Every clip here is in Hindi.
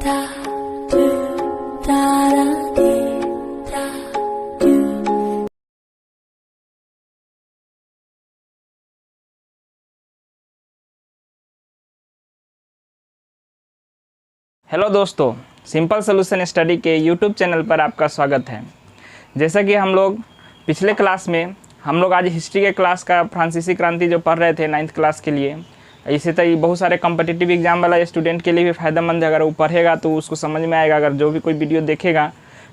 हेलो दोस्तों, सिंपल सोल्यूशन स्टडी के यूट्यूब चैनल पर आपका स्वागत है। जैसा कि हम लोग पिछले क्लास में आज हिस्ट्री के क्लास का फ्रांसीसी क्रांति जो पढ़ रहे थे 9th क्लास के लिए, इसी तरह बहुत सारे कम्पिटिटिव एग्जाम वाला स्टूडेंट के लिए भी फ़ायदेमंद है। अगर वो पढ़ेगा तो उसको समझ में आएगा। अगर जो भी कोई वीडियो देखेगा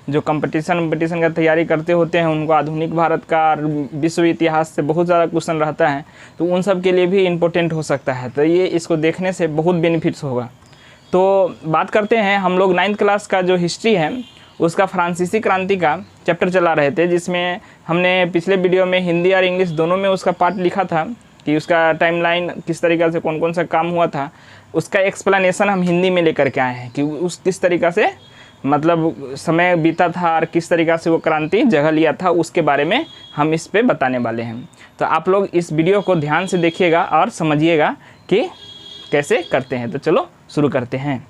जो कंपटीशन का तैयारी करते होते हैं, उनको आधुनिक भारत का और विश्व इतिहास से बहुत ज़्यादा क्वेश्चन रहता है, तो उन सब के लिए भी इम्पोर्टेंट हो सकता है। तो ये इसको देखने से बहुत बेनिफिट्स होगा। तो बात करते हैं, हम लोग 9th क्लास का जो हिस्ट्री है उसका फ्रांसीसी क्रांति का चैप्टर चला रहे थे, जिसमें हमने पिछले वीडियो में हिंदी और इंग्लिश दोनों में उसका पार्ट लिखा था कि उसका टाइमलाइन किस तरीक़ा से कौन कौन सा काम हुआ था। उसका एक्सप्लेनेशन हम हिंदी में लेकर के आए हैं कि उस किस तरीक़ा से मतलब समय बीता था और किस तरीक़ा से वो क्रांति जगह लिया था, उसके बारे में हम इस पे बताने वाले हैं। तो आप लोग इस वीडियो को ध्यान से देखिएगा और समझिएगा कि कैसे करते हैं। तो चलो शुरू करते हैं।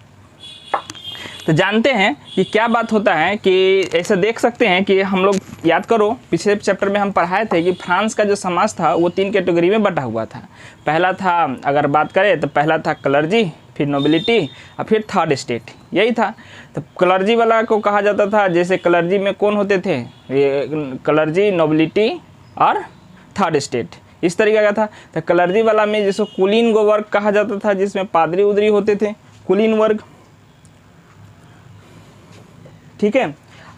तो जानते हैं कि क्या बात होता है कि ऐसे देख सकते हैं कि हम लोग याद करो, पिछले चैप्टर में हम पढ़ाए थे कि फ्रांस का जो समाज था वो 3 कैटेगरी में बटा हुआ था। पहला था, अगर बात करें तो पहला था क्लर्जी, फिर नोबिलिटी और फिर थर्ड स्टेट, यही था। तो क्लर्जी वाला को कहा जाता था, जैसे क्लर्जी में कौन होते थे, ये क्लर्जी, नोबिलिटी और थर्ड स्टेट, इस तरीके का था। तो क्लर्जी वाला में जिसको कुलीन वर्ग कहा जाता था, जिसमें पादरी उदरी होते थे, कुलीन वर्ग, ठीक है।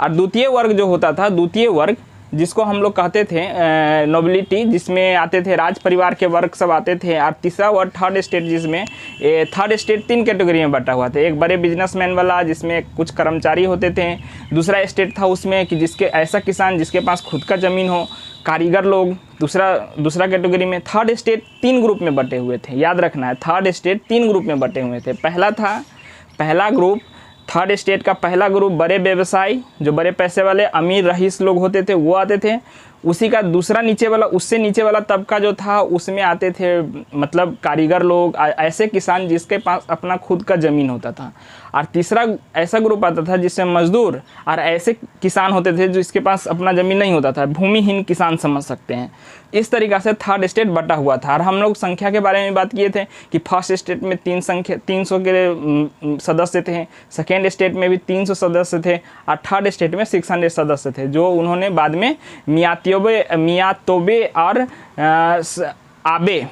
और द्वितीय वर्ग जो होता था, द्वितीय वर्ग जिसको हम लोग कहते थे नोबिलिटी, जिसमें आते थे राज परिवार के वर्ग सब आते थे। और तीसरा वर्ग थर्ड स्टेट, जिसमें थर्ड स्टेट 3 कैटेगरी में बटा हुआ था। एक बड़े बिजनेसमैन वाला जिसमें कुछ कर्मचारी होते थे। दूसरा स्टेट था उसमें कि जिसके ऐसा किसान जिसके पास खुद का ज़मीन हो, कारीगर लोग। दूसरा कैटेगरी में थर्ड स्टेट 3 ग्रुप में बटे हुए थे, याद रखना है। थर्ड स्टेट 3 ग्रुप में बटे हुए थे। पहला ग्रुप, थर्ड स्टेट का पहला ग्रुप बड़े व्यवसायी, जो बड़े पैसे वाले अमीर रईस लोग होते थे, वो आते थे। उसी का दूसरा नीचे वाला, उससे नीचे वाला तबका जो था उसमें आते थे मतलब कारीगर लोग, ऐसे किसान जिसके पास अपना खुद का ज़मीन होता था। और तीसरा ऐसा ग्रुप आता था जिसमें मजदूर और ऐसे किसान होते थे जिसके पास अपना ज़मीन नहीं होता था, भूमिहीन किसान समझ सकते हैं। इस तरीक़ा से थर्ड स्टेट बटा हुआ था। और हम लोग संख्या के बारे में बात किए थे कि फर्स्ट स्टेट में 300 के सदस्य थे, सेकेंड स्टेट में भी 300 सदस्य थे और थर्ड स्टेट में 600 सदस्य थे, जो उन्होंने बाद में मियातोबे और आबे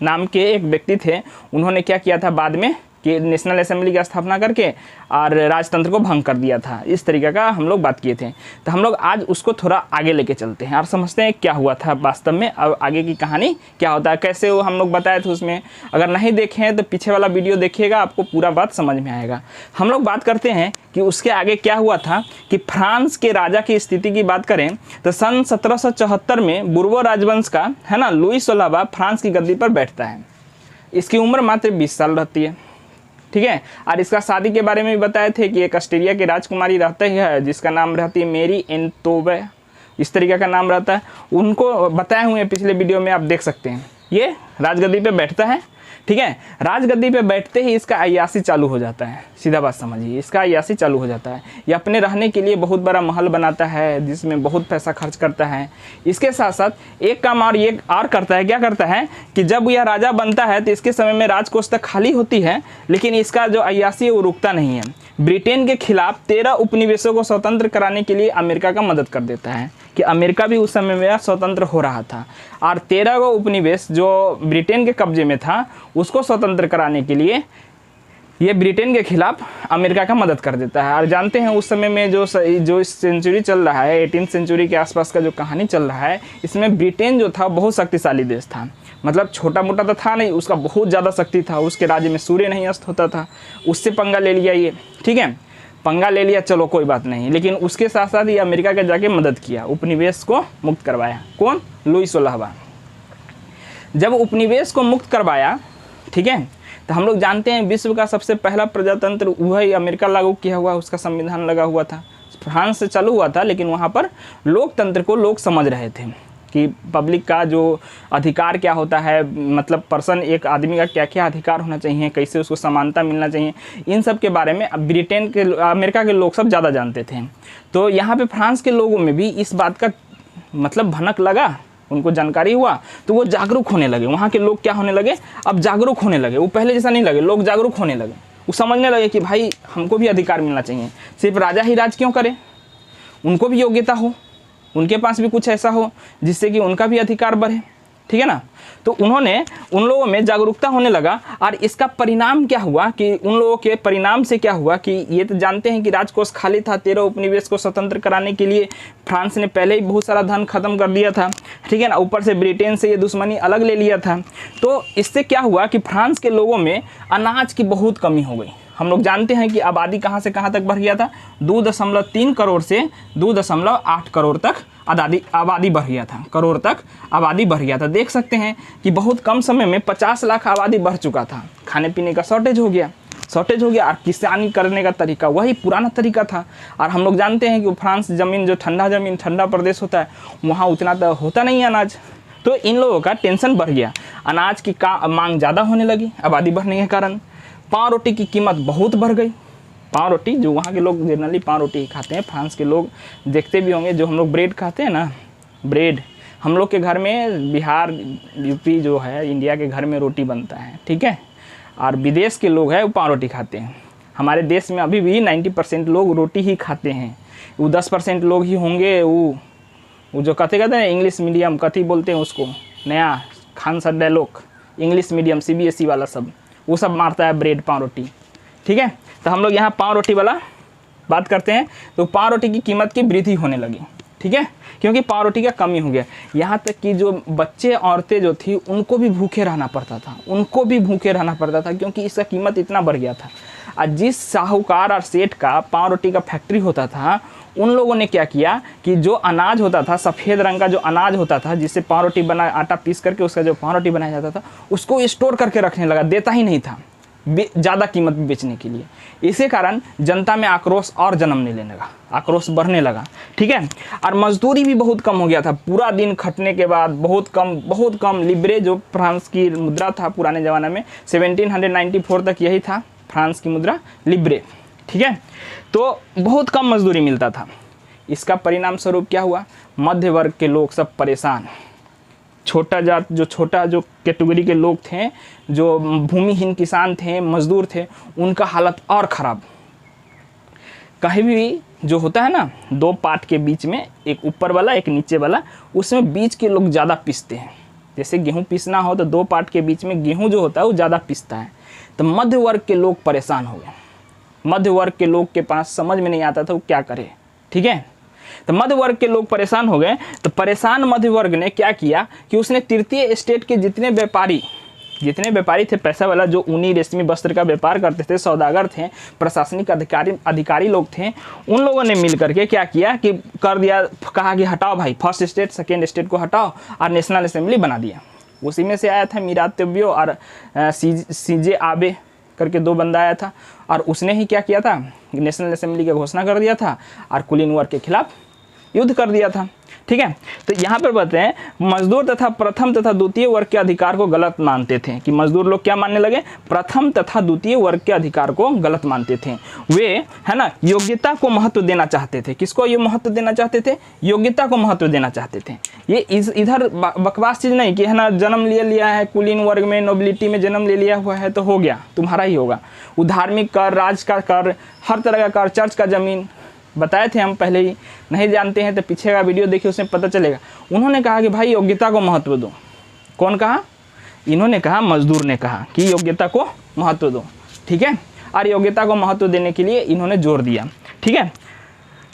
नाम के एक व्यक्ति थे, उन्होंने क्या किया था बाद में कि नेशनल असेंबली की स्थापना करके और राजतंत्र को भंग कर दिया था। इस तरीके का हम लोग बात किए थे। तो हम लोग आज उसको थोड़ा आगे लेके चलते हैं और समझते हैं क्या हुआ था वास्तव में, अब आगे की कहानी क्या होता है, कैसे वो हम लोग बताए थे उसमें। अगर नहीं देखे हैं तो पीछे वाला वीडियो देखिएगा, आपको पूरा बात समझ में आएगा। हम लोग बात करते हैं कि उसके आगे क्या हुआ था। कि फ्रांस के राजा की स्थिति की बात करें तो सन 1774 में बुर्बो राजवंश का है ना लुई 16वां फ्रांस की गद्दी पर बैठता है। इसकी उम्र मात्र 20 साल रहती है, ठीक है। और इसका शादी के बारे में भी बताए थे कि एक ऑस्ट्रेलिया की राजकुमारी रहता है जिसका नाम रहती है मेरी एंटोबे, इस तरीके का नाम रहता है। उनको बताए हुए हैं पिछले वीडियो में, आप देख सकते हैं। ये राजगद्दी पे बैठता है, ठीक है। राजगद्दी पे बैठते ही इसका अय्यासी चालू हो जाता है, सीधा बात समझिए, इसका अय्यासी चालू हो जाता है। ये अपने रहने के लिए बहुत बड़ा महल बनाता है जिसमें बहुत पैसा खर्च करता है। इसके साथ साथ एक काम और ये और करता है, क्या करता है कि जब यह राजा बनता है तो इसके समय में राजकोष तक खाली होती है, लेकिन इसका जो अय्यासी है वो रुकता नहीं है। ब्रिटेन के खिलाफ 13 उपनिवेशों को स्वतंत्र कराने के लिए अमेरिका का मदद कर देता है कि अमेरिका भी उस समय में स्वतंत्र हो रहा था। और 13 गो उपनिवेश जो ब्रिटेन के कब्जे में था उसको स्वतंत्र कराने के लिए ये ब्रिटेन के खिलाफ अमेरिका का मदद कर देता है। और जानते हैं उस समय में जो इस सेंचुरी चल रहा है, 18th सेंचुरी के आसपास का जो कहानी चल रहा है, इसमें ब्रिटेन जो था बहुत शक्तिशाली देश था। मतलब छोटा मोटा तो था नहीं, उसका बहुत ज़्यादा शक्ति था। उसके राज्य में सूर्य नहीं अस्त होता था, उससे पंगा ले लिया ये, ठीक है। पंगा ले लिया, चलो कोई बात नहीं, लेकिन उसके साथ साथ ये अमेरिका के जाके मदद किया, उपनिवेश को मुक्त करवाया। कौन? लुई 16वां। जब उपनिवेश को मुक्त करवाया, ठीक है, तो हम लोग जानते हैं विश्व का सबसे पहला प्रजातंत्र वही अमेरिका लागू किया हुआ, उसका संविधान लगा हुआ था। फ्रांस से चालू हुआ था, लेकिन वहाँ पर लोकतंत्र को लोग समझ रहे थे कि पब्लिक का जो अधिकार क्या होता है, मतलब पर्सन एक आदमी का क्या क्या अधिकार होना चाहिए, कैसे उसको समानता मिलना चाहिए, इन सब के बारे में ब्रिटेन के अमेरिका के लोग सब ज़्यादा जानते थे। तो यहाँ पे फ्रांस के लोगों में भी इस बात का मतलब भनक लगा, उनको जानकारी हुआ, तो वो जागरूक होने लगे। वहाँ के लोग क्या होने लगे, अब जागरूक होने लगे। वो पहले जैसा नहीं लगे, लोग जागरूक होने लगे। वो समझने लगे कि भाई हमको भी अधिकार मिलना चाहिए, सिर्फ राजा ही राज क्यों करे, उनको भी योग्यता हो, उनके पास भी कुछ ऐसा हो जिससे कि उनका भी अधिकार बढ़े, ठीक है ना। तो उन्होंने उन लोगों में जागरूकता होने लगा। और इसका परिणाम क्या हुआ कि उन लोगों के परिणाम से क्या हुआ कि ये तो जानते हैं कि राजकोष खाली था, 13 उपनिवेश को स्वतंत्र कराने के लिए फ्रांस ने पहले ही बहुत सारा धन खत्म कर दिया था, ठीक है ना। ऊपर से ब्रिटेन से ये दुश्मनी अलग ले लिया था। तो इससे क्या हुआ कि फ्रांस के लोगों में अनाज की बहुत कमी हो गई। हम लोग जानते हैं कि आबादी कहाँ से कहाँ तक बढ़ गया था, 2.3 करोड़ से 2.8 करोड़ तक आबादी बढ़ गया था, करोड़ तक आबादी बढ़ गया था। देख सकते हैं कि बहुत कम समय में 50 लाख आबादी बढ़ चुका था। खाने पीने का शॉर्टेज हो गया और किसानी करने का तरीका वही पुराना तरीका था। और हम लोग जानते हैं कि फ्रांस ज़मीन जो ठंडा प्रदेश होता है, वहाँ उतना तो होता नहीं है अनाज। तो इन लोगों का टेंशन बढ़ गया, अनाज की मांग ज़्यादा होने लगी आबादी बढ़ने के कारण। पाव रोटी की कीमत बहुत बढ़ गई। पाव रोटी जो वहाँ के लोग जनरली पाव रोटी ही खाते हैं, फ्रांस के लोग देखते भी होंगे, जो हम लोग ब्रेड खाते हैं ना, ब्रेड हम लोग के घर में, बिहार यूपी जो है इंडिया के घर में रोटी बनता है, ठीक है। और विदेश के लोग हैं वो पाव रोटी खाते हैं। हमारे देश में अभी भी 90% लोग रोटी ही खाते हैं। वो 10% लोग ही होंगे वो जो कहते हैं इंग्लिश मीडियम, कथी बोलते हैं उसको, नया Khan sir dialogue, English medium CBSE वाला सब, वो सब मारता है ब्रेड पाव रोटी, ठीक है। तो हम लोग यहाँ पाव रोटी वाला बात करते हैं। तो पाव रोटी की कीमत की वृद्धि होने लगी, ठीक है, क्योंकि पाव रोटी का कमी हो गया। यहाँ तक कि जो बच्चे औरतें जो थी उनको भी भूखे रहना पड़ता था, क्योंकि इसका कीमत इतना बढ़ गया था। और जिस साहूकार और सेठ का पाव रोटी का फैक्ट्री होता था, उन लोगों ने क्या किया कि जो अनाज होता था, सफ़ेद रंग का जो अनाज होता था, जिससे पाव रोटी आटा पीस करके उसका जो पाव रोटी बनाया जाता था, उसको स्टोर करके रखने लगा, देता ही नहीं था ज़्यादा कीमत में बेचने के लिए। इसी कारण जनता में आक्रोश और जन्म लेने लगा, आक्रोश बढ़ने लगा, ठीक है। और मजदूरी भी बहुत कम हो गया था। पूरा दिन खटने के बाद बहुत कम लिब्रे, जो फ्रांस की मुद्रा था पुराने ज़माने में, 1794 तक यही था फ्रांस की मुद्रा, लिब्रे, ठीक है। तो बहुत कम मजदूरी मिलता था। इसका परिणाम स्वरूप क्या हुआ, मध्य वर्ग के लोग सब परेशान, छोटा जो कैटेगरी के लोग थे, जो भूमिहीन किसान थे, मजदूर थे, उनका हालत और ख़राब। कहीं भी जो होता है ना, 2 पार्ट के बीच में, एक ऊपर वाला एक नीचे वाला, उसमें बीच के लोग ज़्यादा पीसते हैं। जैसे गेहूँ पीसना हो तो 2 पार्ट के बीच में गेहूँ जो होता है वो ज़्यादा पीसता है। तो मध्य वर्ग के लोग परेशान हो गए। मध्य वर्ग के लोग के पास समझ में नहीं आता था वो क्या करे, ठीक है। तो मध्य वर्ग के लोग परेशान हो गए। तो परेशान मध्य वर्ग ने क्या किया कि उसने तृतीय एस्टेट के जितने व्यापारी थे, पैसा वाला, जो ऊनी रेशमी वस्त्र का व्यापार करते थे, सौदागर थे, प्रशासनिक अधिकारी लोग थे, उन लोगों ने मिल करके क्या किया कि कर दिया, कहा कि हटाओ भाई, फर्स्ट स्टेट सेकेंड स्टेट को हटाओ, और नेशनल असेंबली बना दिया। उसी में से आया था मीरात त्योब्यो और सीजे आबे करके 2 बंदा आया था, और उसने ही क्या किया था, नेशनल असेंबली की घोषणा कर दिया था और कुलीन वर्ग के खिलाफ युद्ध कर दिया था, ठीक है। तो यहाँ पर बताते हैं, मजदूर तथा प्रथम तथा द्वितीय वर्ग के अधिकार को गलत मानते थे। कि मजदूर लोग क्या मानने लगे, प्रथम तथा द्वितीय वर्ग के अधिकार को गलत मानते थे। वे, है ना, योग्यता को महत्व देना चाहते थे। किसको ये महत्व देना चाहते थे, योग्यता को महत्व देना चाहते थे। ये इधर बकवास चीज़ नहीं कि है ना, जन्म लिया है कुलीन वर्ग में, नोबिलिटी में जन्म ले लिया हुआ है तो हो गया, तुम्हारा ही होगा। वो धार्मिक कर, राज का कर, हर तरह का कर, चर्च का ज़मीन बताए थे हम पहले ही। नहीं जानते हैं तो पीछे का वीडियो देखिए, उसमें पता चलेगा। उन्होंने कहा कि भाई योग्यता को महत्व दो। कौन कहा, इन्होंने कहा, मजदूर ने कहा कि योग्यता को महत्व दो, ठीक है। और योग्यता को महत्व देने के लिए इन्होंने जोर दिया, ठीक है।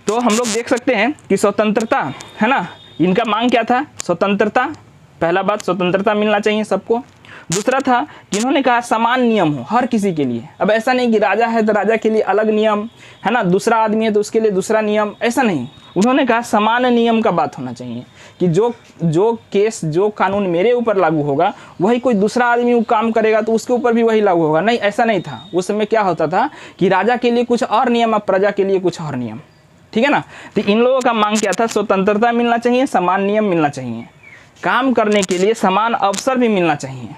तो हम लोग देख सकते हैं कि स्वतंत्रता, है ना, इनका मांग क्या था, स्वतंत्रता। पहला बात, स्वतंत्रता मिलना चाहिए सबको। दूसरा था कि इन्होंने कहा समान नियम हो हर किसी के लिए। अब ऐसा नहीं कि राजा है तो राजा के लिए अलग नियम, है ना, दूसरा आदमी है तो उसके लिए दूसरा नियम, ऐसा नहीं। उन्होंने कहा समान नियम का बात होना चाहिए कि जो कानून मेरे ऊपर लागू होगा वही कोई दूसरा आदमी वो काम करेगा तो उसके ऊपर भी वही लागू होगा। नहीं, ऐसा नहीं था। उस समय क्या होता था कि राजा के लिए कुछ और नियम और प्रजा के लिए कुछ और नियम, ठीक है ना। तो इन लोगों का मांग क्या था, स्वतंत्रता मिलना चाहिए, समान नियम मिलना चाहिए। काम करने के लिए समान अवसर भी मिलना चाहिए।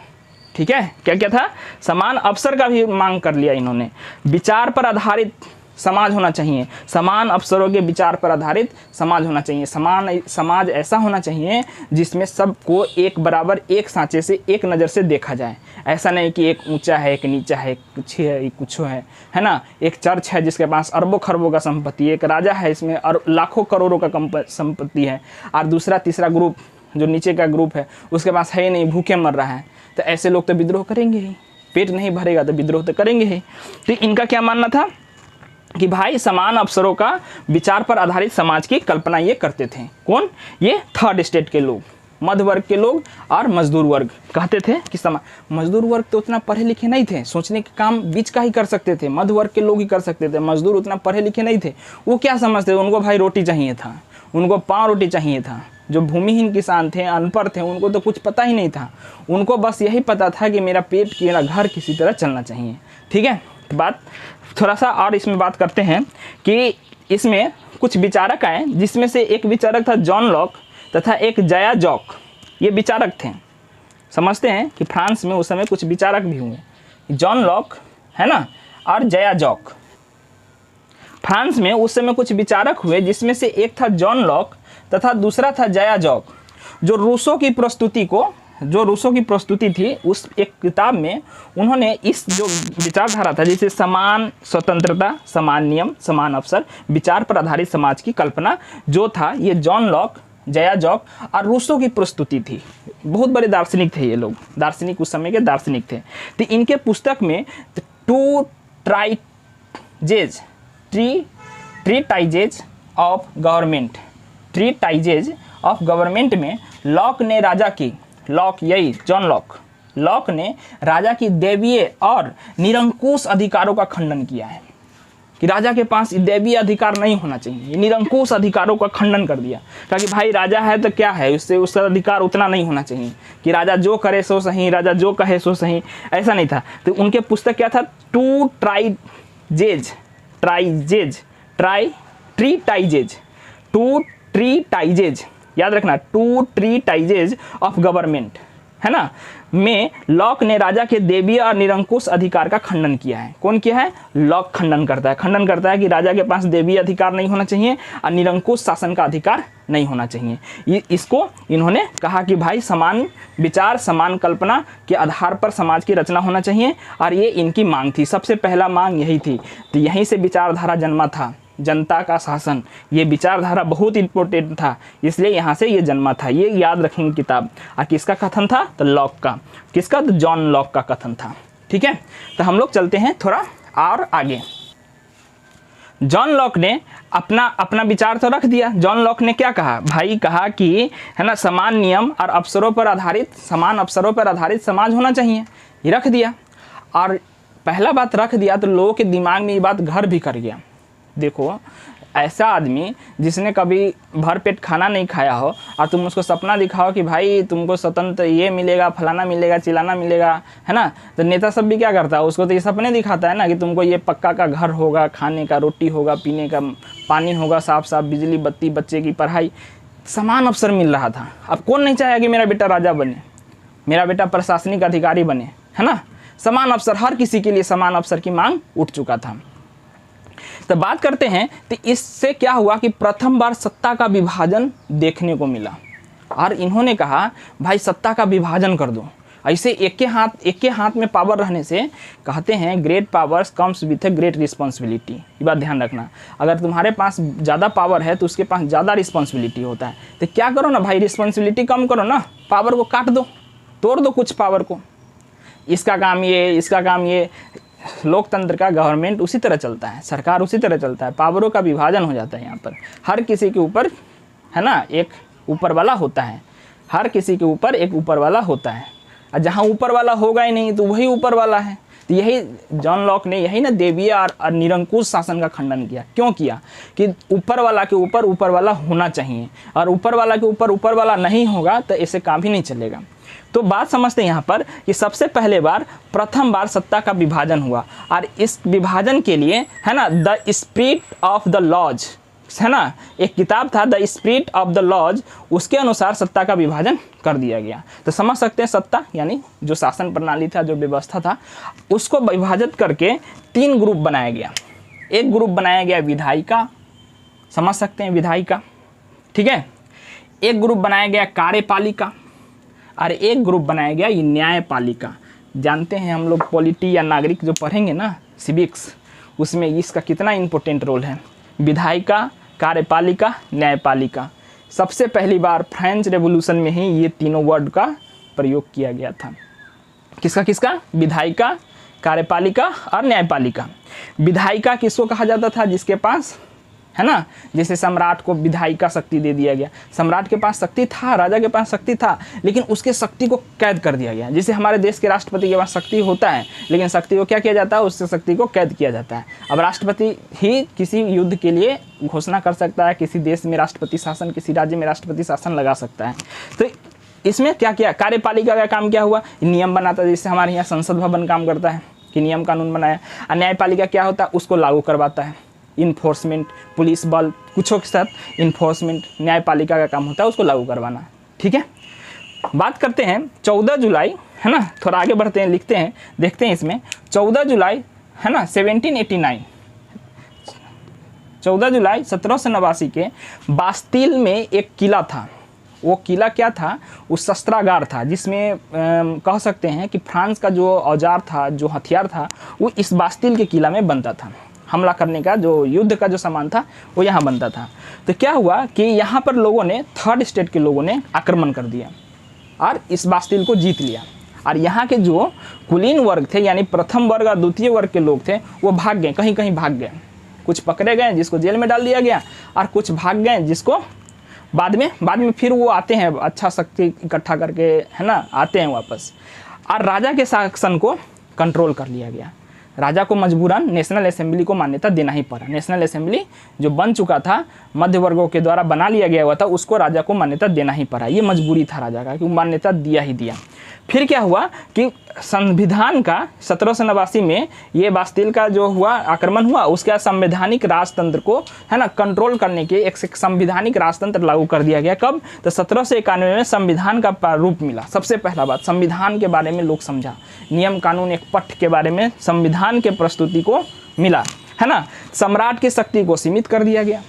ठीक है, क्या क्या था, समान अवसर का भी मांग कर लिया इन्होंने। विचार पर आधारित समाज होना चाहिए, समान अवसरों के विचार पर आधारित समाज होना चाहिए। समाज ऐसा होना चाहिए जिसमें सबको एक बराबर, एक सांचे से, एक नज़र से देखा जाए। ऐसा नहीं कि एक ऊंचा है, एक नीचा है, एक कुछ है, एक कुछ है ना। एक चर्च है जिसके पास अरबों खरबों का संपत्ति, एक राजा है इसमें और लाखों करोड़ों का संपत्ति है, और दूसरा तीसरा ग्रुप जो नीचे का ग्रुप है उसके पास है ही नहीं, भूखे मर रहा है। तो ऐसे लोग तो विद्रोह करेंगे ही, पेट नहीं भरेगा तो विद्रोह तो करेंगे ही। तो इनका क्या मानना था कि भाई समान अवसरों का विचार पर आधारित समाज की कल्पना ये करते थे। कौन? ये थर्ड स्टेट के लोग, मध्य वर्ग के लोग और मजदूर वर्ग। कहते थे कि मजदूर वर्ग तो उतना पढ़े लिखे नहीं थे, सोचने के काम बीच का ही कर सकते थे, मध्य वर्ग के लोग ही कर सकते थे, मजदूर उतना पढ़े लिखे नहीं थे। वो क्या समझते थे, उनको भाई रोटी चाहिए था, उनको पाँव रोटी चाहिए था। जो भूमिहीन किसान थे, अनपढ़ थे, उनको तो कुछ पता ही नहीं था, उनको बस यही पता था कि मेरा पेट, मेरा घर किसी तरह चलना चाहिए। ठीक है, बात थोड़ा सा और इसमें बात करते हैं कि इसमें कुछ विचारक आए, जिसमें से एक विचारक था जॉन लॉक तथा एक जया जॉक। ये विचारक थे। समझते हैं कि फ्रांस में उस समय कुछ विचारक भी हुए, जॉन लॉक है ना और जया जॉक। फ्रांस में उस समय कुछ विचारक हुए जिसमें से एक था जॉन लॉक तथा दूसरा था जया जॉक, जो रूसो की प्रस्तुति थी उस एक किताब में उन्होंने इस जो विचारधारा था, जैसे समान स्वतंत्रता, समान नियम, समान अवसर, विचार पर आधारित समाज की कल्पना जो था, ये जॉन लॉक, जया जॉक और रूसो की प्रस्तुति थी। बहुत बड़े दार्शनिक थे ये लोग, दार्शनिक उस समय के दार्शनिक थे। तो इनके पुस्तक में ट्रीटाइजेज ऑफ गवर्नमेंट में लॉक ने राजा की, लॉक यही जॉन लॉक ने राजा की दैवीय और निरंकुश अधिकारों का खंडन किया है कि राजा के पास दैवीय अधिकार नहीं होना चाहिए। निरंकुश अधिकारों का खंडन कर दिया, कहा कि भाई राजा है तो क्या है, उसका अधिकार उतना नहीं होना चाहिए कि राजा जो करे सो सही, राजा जो कहे सो सही, ऐसा नहीं था। तो उनके पुस्तक क्या था, ट्रीटाइजेज, याद रखना, ट्रीटाइजेज ऑफ गवर्नमेंट है ना, में लॉक ने राजा के दैवीय और निरंकुश अधिकार का खंडन किया है। कौन किया है? लॉक खंडन करता है कि राजा के पास दैवीय अधिकार नहीं होना चाहिए और निरंकुश शासन का अधिकार नहीं होना चाहिए। इसको इन्होंने कहा कि भाई समान विचार, समान कल्पना के आधार पर समाज की रचना होना चाहिए, और ये इनकी मांग थी। सबसे पहला मांग यही थी। तो यहीं से विचारधारा जन्मा था, जनता का शासन। ये विचारधारा बहुत इंपॉर्टेंट था, इसलिए यहाँ से ये जन्मा था। ये याद रखेंगे किताब। और किसका कथन था? तो लॉक का। किसका? तो जॉन लॉक का कथन था। ठीक है, तो हम लोग चलते हैं थोड़ा और आगे। जॉन लॉक ने अपना विचार तो रख दिया। जॉन लॉक ने क्या कहा भाई? कहा कि है ना, समान नियम और समान अवसरों पर आधारित समाज होना चाहिए। ये रख दिया, और पहला बात रख दिया तो लोगों के दिमाग में ये बात घर भी कर गया। देखो, ऐसा आदमी जिसने कभी भर पेट खाना नहीं खाया हो और तुम उसको सपना दिखाओ कि भाई तुमको स्वतंत्र ये मिलेगा, फलाना मिलेगा, चिलाना मिलेगा, है ना, तो नेता सब भी क्या करता है, उसको तो ये सपने दिखाता है ना कि तुमको ये पक्का का घर होगा, खाने का रोटी होगा, पीने का पानी होगा, साफ साफ बिजली बत्ती, बच्चे की पढ़ाई, समान अवसर मिल रहा था। अब कौन नहीं चाहेगा कि मेरा बेटा राजा बने, मेरा बेटा प्रशासनिक अधिकारी बने, है ना। समान अवसर, हर किसी के लिए समान अवसर की मांग उठ चुका था। तो बात करते हैं, तो इससे क्या हुआ कि प्रथम बार सत्ता का विभाजन देखने को मिला, और इन्होंने कहा भाई सत्ता का विभाजन कर दो। ऐसे एक के हाथ में पावर रहने से, कहते हैं great powers comes with a great responsibility. ये बात ध्यान रखना, अगर तुम्हारे पास ज़्यादा पावर है तो उसके पास ज़्यादा रिस्पॉन्सिबिलिटी होता है। तो क्या करो ना भाई, रिस्पॉन्सिबिलिटी कम करो ना, पावर को काट दो, तोड़ दो कुछ पावर को। इसका काम ये, इसका काम ये। लोकतंत्र का गवर्नमेंट उसी तरह चलता है, सरकार उसी तरह चलता है, पावरों का विभाजन हो जाता है। यहाँ पर हर किसी के ऊपर, है ना, एक ऊपर वाला होता है, हर किसी के ऊपर एक ऊपर वाला होता है, और जहाँ ऊपर वाला होगा ही नहीं तो वही ऊपर वाला है। तो यही जॉन लॉक ने यही ना दैवीय और निरंकुश शासन का खंडन किया। क्यों किया? कि ऊपर वाला के ऊपर ऊपर वाला होना चाहिए, और ऊपर वाला के ऊपर ऊपर वाला नहीं होगा तो ऐसे काम ही नहीं चलेगा। तो बात समझते हैं यहाँ पर कि सबसे पहले बार, प्रथम बार सत्ता का विभाजन हुआ, और इस विभाजन के लिए, है ना, the spirit of the laws, है ना, एक किताब था the spirit of the laws, उसके अनुसार सत्ता का विभाजन कर दिया गया। तो समझ सकते हैं सत्ता यानी जो शासन प्रणाली था, जो व्यवस्था था, उसको विभाजित करके 3 ग्रुप बनाया गया। एक ग्रुप बनाया गया विधायिका, समझ सकते हैं विधायिका, ठीक है। एक ग्रुप बनाया गया कार्यपालिका और एक ग्रुप बनाया गया ये न्यायपालिका। जानते हैं हम लोग पॉलिटी या नागरिक जो पढ़ेंगे ना सिविक्स, उसमें इसका कितना इम्पोर्टेंट रोल है। विधायिका, कार्यपालिका, न्यायपालिका। सबसे पहली बार फ्रेंच रेवोल्यूशन में ही ये तीनों वर्ड का प्रयोग किया गया था। किसका किसका? विधायिका, कार्यपालिका और न्यायपालिका। विधायिका किसको कहा जाता था? जिसके पास, है ना, जैसे सम्राट को विधायिका शक्ति दे दिया गया। सम्राट के पास शक्ति था, राजा के पास शक्ति था, लेकिन उसके शक्ति को कैद कर दिया गया। जैसे हमारे देश के राष्ट्रपति के पास शक्ति होता है, लेकिन शक्ति को क्या किया जाता है? उससे शक्ति को कैद किया जाता है। अब राष्ट्रपति ही किसी युद्ध के लिए घोषणा कर सकता है, किसी देश में राष्ट्रपति शासन, किसी राज्य में राष्ट्रपति शासन लगा सकता है। तो इसमें क्या किया? कार्यपालिका का काम क्या हुआ? नियम बनाता है, जैसे हमारे यहाँ संसद भवन काम करता है कि नियम कानून बनाया। और न्यायपालिका क्या होता है? उसको लागू करवाता है, इन्फोर्समेंट, पुलिस बल कुछों के साथ इन्फोर्समेंट। न्यायपालिका का काम होता है उसको लागू करवाना, ठीक है। बात करते हैं 14 जुलाई, है ना, थोड़ा आगे बढ़ते हैं, लिखते हैं, देखते हैं इसमें 14 जुलाई, है ना, 1789, 14 जुलाई 1789 के बास्तिल में एक किला था। वो किला क्या था? वो शस्त्रागार था, जिसमें कह सकते हैं कि फ्रांस का जो औजार था, जो हथियार था, वो इस बास्तिल के किला में बनता था। हमला करने का जो युद्ध का जो सामान था वो यहाँ बनता था। तो क्या हुआ कि यहाँ पर लोगों ने, थर्ड स्टेट के लोगों ने आक्रमण कर दिया और इस बास्तिल को जीत लिया। और यहाँ के जो कुलीन वर्ग थे, यानी प्रथम वर्ग और द्वितीय वर्ग के लोग थे, वो भाग गए, कहीं कहीं भाग गए। कुछ पकड़े गए जिसको जेल में डाल दिया गया, और कुछ भाग गए जिसको बाद में फिर वो आते हैं अच्छा शक्ति इकट्ठा करके, है ना, आते हैं वापस। और राजा के शासन को कंट्रोल कर लिया गया। राजा को मजबूरन नेशनल असेंबली को मान्यता देना ही पड़ा। नेशनल असेंबली जो बन चुका था, मध्य वर्गों के द्वारा बना लिया गया हुआ था, उसको राजा को मान्यता देना ही पड़ा। ये मजबूरी था राजा का कि मान्यता दिया ही दिया। फिर क्या हुआ कि संविधान का 1789 में ये बास्तिल का जो हुआ आक्रमण हुआ, उसके बाद संवैधानिक राजतंत्र को, है ना, कंट्रोल करने के एक संविधानिक राजतंत्र लागू कर दिया गया। कब? तो 1791 में संविधान का प्रारूप मिला। सबसे पहला बात, संविधान के बारे में लोग समझा, नियम कानून एक पट्ट के बारे में संविधान के प्रस्तुति को मिला, है ना। सम्राट की शक्ति को सीमित कर दिया गया।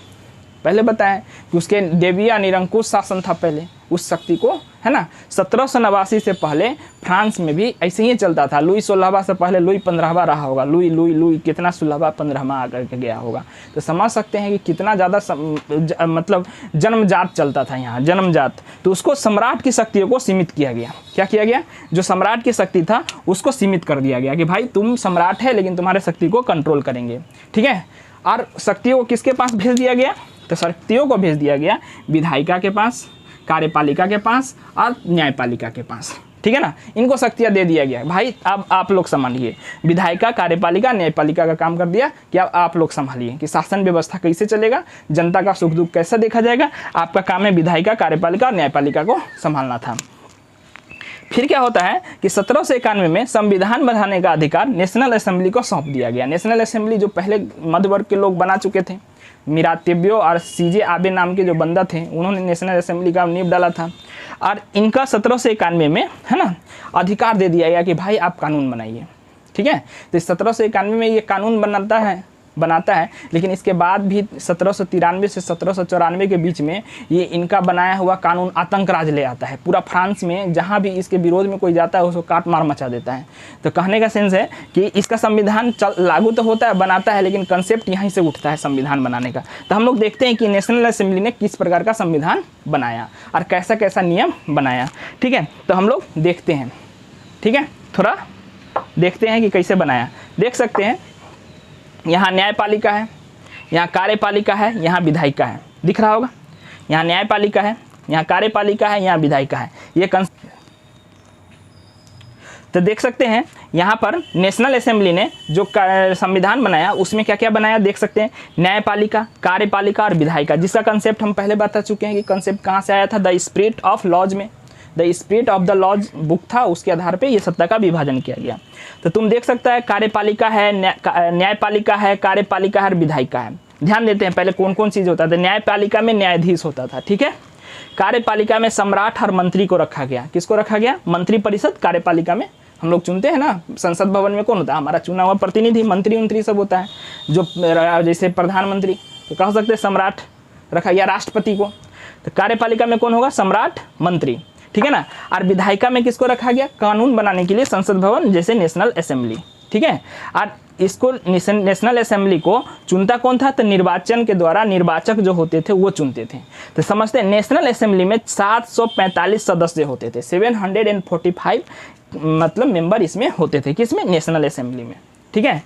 पहले बताया कि उसके देवीय निरंकुश शासन था पहले, उस शक्ति को, है ना। 1789 से पहले फ्रांस में भी ऐसे ही चलता था। लुई 16वां से पहले लुई 15वां रहा होगा। लुई कितना 16वां 15वां आकर के गया होगा। तो समझ सकते हैं कि कितना ज़्यादा मतलब जन्मजात चलता था यहाँ, जन्मजात। तो उसको सम्राट की शक्तियों को सीमित किया गया। क्या किया गया? जो सम्राट की शक्ति था उसको सीमित कर दिया गया कि भाई तुम सम्राट है, लेकिन तुम्हारे शक्ति को कंट्रोल करेंगे, ठीक है। और शक्तियों को किसके पास भेज दिया गया? तो शक्तियों को भेज दिया गया विधायिका के पास, कार्यपालिका के पास और न्यायपालिका के पास, ठीक है ना। इनको शक्तियाँ दे दिया गया, भाई अब आप लोग संभालिए। विधायिका, कार्यपालिका, न्यायपालिका का काम कर दिया कि अब आप लोग संभालिए कि शासन व्यवस्था कैसे चलेगा, जनता का सुख दुख कैसा देखा जाएगा। आपका काम है विधायिका, कार्यपालिका और न्यायपालिका को संभालना था। फिर क्या होता है कि 1791 में संविधान बनाने का अधिकार नेशनल असेंबली को सौंप दिया गया। नेशनल असेंबली जो पहले मध्य वर्ग के लोग बना चुके थे, मिरातेब्यो और सीजे आबे नाम के जो बंदा थे, उन्होंने नेशनल असेंबली का नींव डाला था। और इनका 1791 में, है ना, अधिकार दे दिया गया कि भाई आप कानून बनाइए, ठीक है। तो 1791 में ये कानून बनाता है, लेकिन इसके बाद भी 1793 से 1794 के बीच में ये इनका बनाया हुआ कानून आतंक राज ले आता है। पूरा फ्रांस में जहाँ भी इसके विरोध में कोई जाता है उसको काट मार मचा देता है। तो कहने का सेंस है कि इसका संविधान लागू तो होता है, बनाता है, लेकिन कंसेप्ट यहीं से उठता है संविधान बनाने का। तो हम लोग देखते हैं कि नेशनल असेंबली ने किस प्रकार का संविधान बनाया और कैसा कैसा नियम बनाया, ठीक है। तो हम लोग देखते हैं, ठीक है, थोड़ा देखते हैं कि कैसे बनाया। देख सकते हैं यहाँ न्यायपालिका है, यहाँ कार्यपालिका है, यहाँ विधायिका है, दिख रहा होगा। यहाँ न्यायपालिका है, यहाँ कार्यपालिका है, यहाँ विधायिका है। ये तो देख सकते हैं यहाँ पर नेशनल असेंबली ने जो संविधान बनाया उसमें क्या क्या बनाया देख सकते हैं। न्यायपालिका, कार्यपालिका और विधायिका, जिसका कंसेप्ट हम पहले बता चुके हैं कि कंसेप्ट कहाँ से आया था, द स्पिरिट ऑफ लॉज में। The spirit of the laws book था, उसके आधार पे ये सत्ता का विभाजन किया गया। तो तुम देख सकता है कार्यपालिका है, न्यायपालिका है, कार्यपालिका है और विधायिका है। ध्यान देते हैं पहले कौन कौन चीज़ होता था। न्यायपालिका में न्यायाधीश होता था, ठीक है। कार्यपालिका में सम्राट और मंत्री को रखा गया। किसको रखा गया? मंत्री परिषद। कार्यपालिका में हम लोग चुनते हैं ना, संसद भवन में कौन होता है? हमारा चुना हुआ प्रतिनिधि, मंत्री उंत्री सब होता है। जो जैसे प्रधानमंत्री तो कह सकते हैं सम्राट रखा गया, राष्ट्रपति को। तो कार्यपालिका में कौन होगा? सम्राट, मंत्री, ठीक है ना। और विधायिका में किसको रखा गया? कानून बनाने के लिए संसद भवन, जैसे नेशनल असेंबली, ठीक है। और इसको नेशनल असेंबली को चुनता कौन था? तो निर्वाचन के द्वारा निर्वाचक जो होते थे वो चुनते थे। तो समझते हैं नेशनल असेंबली में 745 सदस्य होते थे, 745 मतलब मेंबर इसमें होते थे। किसमें? नेशनल असेंबली में, ठीक है।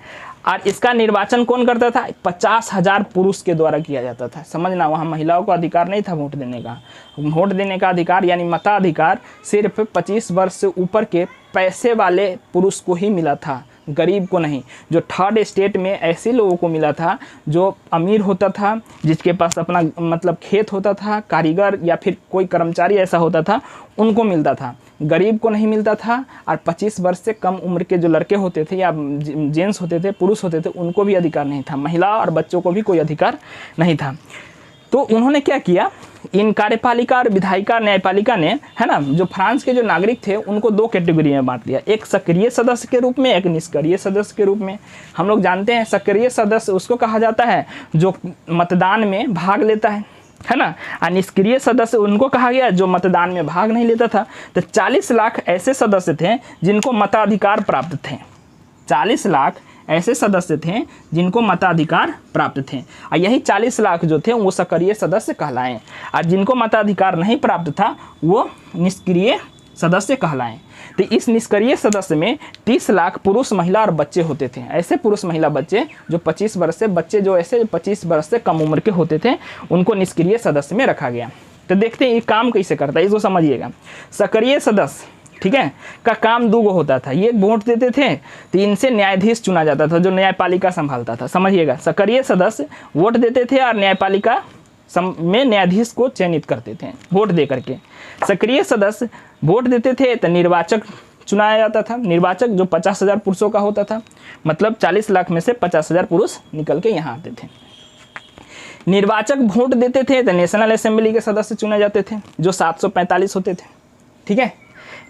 और इसका निर्वाचन कौन करता था? 50,000 पुरुष के द्वारा किया जाता था। समझना, वहाँ महिलाओं को अधिकार नहीं था वोट देने का। वोट देने का अधिकार यानी मताधिकार सिर्फ 25 वर्ष से ऊपर के पैसे वाले पुरुष को ही मिला था, गरीब को नहीं। जो थर्ड स्टेट में ऐसे लोगों को मिला था जो अमीर होता था, जिसके पास अपना मतलब खेत होता था, कारीगर या फिर कोई कर्मचारी ऐसा होता था, उनको मिलता था। गरीब को नहीं मिलता था। और 25 वर्ष से कम उम्र के जो लड़के होते थे या जेंट्स होते थे, पुरुष होते थे, उनको भी अधिकार नहीं था। महिला और बच्चों को भी कोई अधिकार नहीं था। तो उन्होंने क्या किया, इन कार्यपालिका और विधायिका न्यायपालिका ने, है ना, जो फ्रांस के जो नागरिक थे उनको दो कैटेगरी में बांट दिया, एक सक्रिय सदस्य के रूप में, एक निष्क्रिय सदस्य के रूप में। हम लोग जानते हैं सक्रिय सदस्य उसको कहा जाता है जो मतदान में भाग लेता है ना। और निष्क्रिय सदस्य उनको कहा गया जो मतदान में भाग नहीं लेता था। तो 40 लाख ऐसे सदस्य थे जिनको मताधिकार प्राप्त थे। 40 लाख ऐसे सदस्य थे जिनको मताधिकार प्राप्त थे। और यही 40 लाख जो थे वो सक्रिय सदस्य कहलाएं, और जिनको मताधिकार नहीं प्राप्त था वो निष्क्रिय सदस्य कहलाएं। तो इस निष्क्रिय सदस्य में 30 लाख पुरुष, महिला और बच्चे होते थे। ऐसे पुरुष, महिला, बच्चे जो 25 वर्ष से, बच्चे जो ऐसे 25 वर्ष से कम उम्र के होते थे, उनको निष्क्रिय सदस्य में रखा गया। तो देखते हैं ये काम कैसे करता है, इसको समझिएगा। सक्रिय सदस्य, ठीक है, का काम दो होता था। ये वोट देते थे तो इनसे न्यायाधीश चुना जाता था जो न्यायपालिका संभालता था। समझिएगा, सक्रिय सदस्य वोट देते थे और न्यायपालिका में न्यायाधीश को चयनित करते थे वोट दे करके। सक्रिय सदस्य वोट देते थे तो निर्वाचक चुनाया जाता था। निर्वाचक जो 50,000 पुरुषों का होता था, मतलब 40 लाख में से 50,000 पुरुष निकल के यहाँ आते थे। निर्वाचक वोट देते थे तो नेशनल असेंबली के सदस्य चुने जाते थे जो 745 होते थे, ठीक है।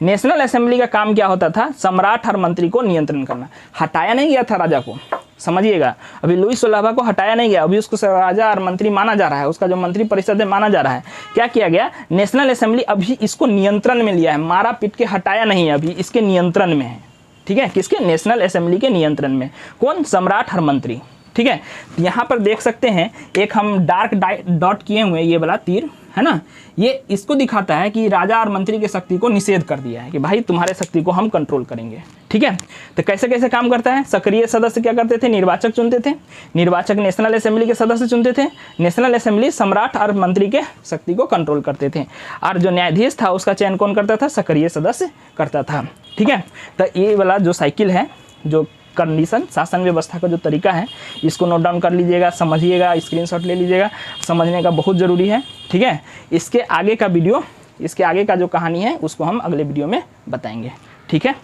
नेशनल असेंबली का काम क्या होता था? सम्राट और मंत्री को नियंत्रण करना। हटाया नहीं गया था राजा को, समझिएगा। अभी लुईस सोलावा को हटाया नहीं गया, अभी उसको राजा और मंत्री माना जा रहा है, उसका जो मंत्री परिषद है माना जा रहा है। क्या किया गया? नेशनल असेंबली अभी इसको नियंत्रण में लिया है, मारा पीट के हटाया नहीं है, अभी इसके नियंत्रण में है, ठीक है। किसके? नेशनल असेंबली के नियंत्रण में। कौन? सम्राट और मंत्री, ठीक है। यहाँ पर देख सकते हैं एक हम डार्क डॉट किए हुए, ये वाला तीर है ना, ये इसको दिखाता है कि राजा और मंत्री की शक्ति को निषेध कर दिया है कि भाई तुम्हारे शक्ति को हम कंट्रोल करेंगे, ठीक है। तो कैसे कैसे काम करता है? सक्रिय सदस्य क्या करते थे? निर्वाचक चुनते थे। निर्वाचक नेशनल असेंबली के सदस्य चुनते थे। नेशनल असेंबली सम्राट और मंत्री के शक्ति को कंट्रोल करते थे। और जो न्यायाधीश था उसका चयन कौन करता था? सक्रिय सदस्य करता था, ठीक है। तो ये वाला जो साइकिल है, जो कंडीशन शासन व्यवस्था का जो तरीका है, इसको नोट डाउन कर लीजिएगा, समझिएगा, स्क्रीनशॉट ले लीजिएगा, समझने का बहुत ज़रूरी है, ठीक है। इसके आगे का वीडियो, इसके आगे का जो कहानी है उसको हम अगले वीडियो में बताएंगे, ठीक है।